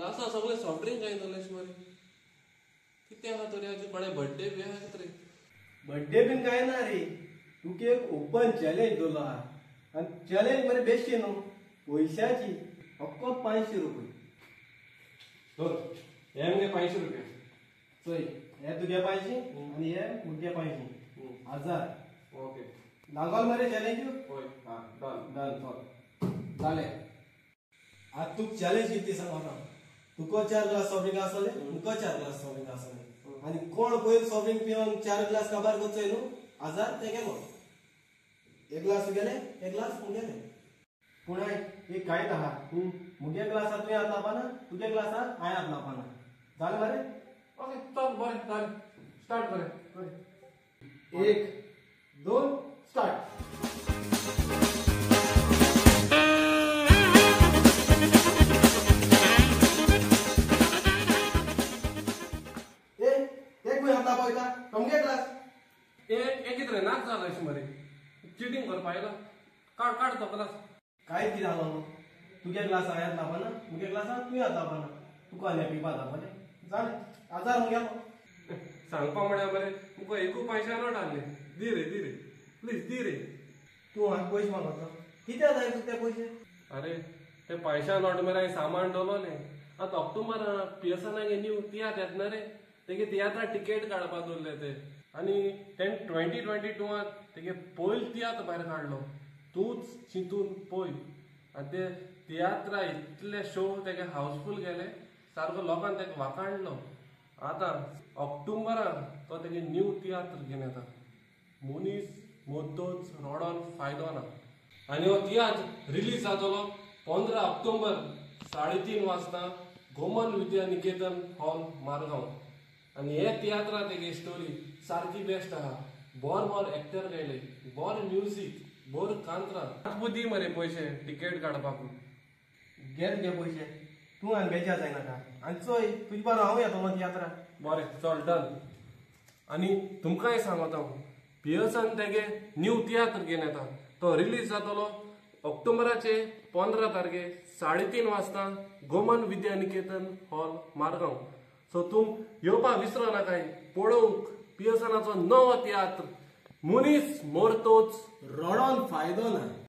क्लासा सगळे soft drink काय जालेश मरे किती आहा तरी आज कोणे बर्थडे बी आहा रे बर्थडे बीन काय ना रे तुके एक ओपन चॅलेंज दिलो हा आणि चॅलेंज मरे बेश्टी न्हू पैशाची फक्त 500 रुपये दोन हे मगे 500 रुपये चोय हे तुगे 500 आणि हे मुगे 500 1000 ओके लागल मरे चॅलेंज होय हां डन डन चल झाले आज तू चॅलेंज किती सांग आता तुको 4 ग्लास सॉफ्ट ड्रिंक आसले मुको 4 ग्लास सॉफ्ट ड्रिंक आसले आणि कोण पहिले सॉफ्ट ड्रिंक पिवन 4 ग्लास काबार करतोय न्हू 1000 ते गेलो एक ग्लास गेले एक ग्लास मुगेले पुणे एक काय दहा मुगे ग्लासात तुम्ही हात लापाना तुझ्या ग्लासात हाय हात लापाना झालं बरे ओके चल बरे चल स्टार्ट बरे 1 2 स्टार्ट एक कितरे नाक झालायस मरे चिटिंग कर पाहिला काढ काढ तो क्लास काय किती झालं तुझ्या ग्लास हात लापाना मुगे ग्लासात तुम्ही हात लापाना तुका आल्या पिपा लापाले झाले 1000 मुगे सांगपा म्हणे मरे मुको एकू पैसे नोट आणले दी रे प्लीज दी रे तू हात पैसे मागतो किती जाय तू ते पैसे अरे ते पैसा नोट मरे सामान डोलो ने आता ऑक्टोबर पियसना न्यू तियात येत ना रे तेगे तियात्रा तिकेट काढपा दवरले ते आणि 2022 तेगे पोयल तियात्र भायर काढलो तूच चिंतून पळय आनी ते तियात्रा इतले शो तेगे हाऊसफुल गेले सारको लोकांनी तेका वाखाणलो आतां ऑक्टोबरान तो तेगे न्यू तियात्र घेवन येता मनीस मोद्दोच रोडोन फायदो ना आनी हो तियात्र रिलीज जातलो 15 ऑक्टोबर 3:30 वाजता गोमन विद्या निकेतन हॉल मारगांव आणि हे तियात्रा तेगे स्टोरी सारकी बेस्ट आहा बोर एक्टर गेले बोर म्युझिक बोर कांतरा बुद्धी मरे पैसे तिकेट काढपाक घेत घे पैसे तू आनी बेजा जायनाका आनी चोय तुजे बारा हांव येतो मग तियात्रा बरें चल डन आनी तुमकांय सांगता पियर्सन तेगे न्यू तियात्र घेवन येता तो रिलीज जातलो ऑक्टोबराचे 15 तारखेक 3:30 वाजता गोमन विद्या निकेतन हॉल मारगांव सो तुम येवपा विसरो नाकाय पळोवंक पियर्सनाचो नवो तियात्र मनीस मोरतोच रोडोन फायदो ना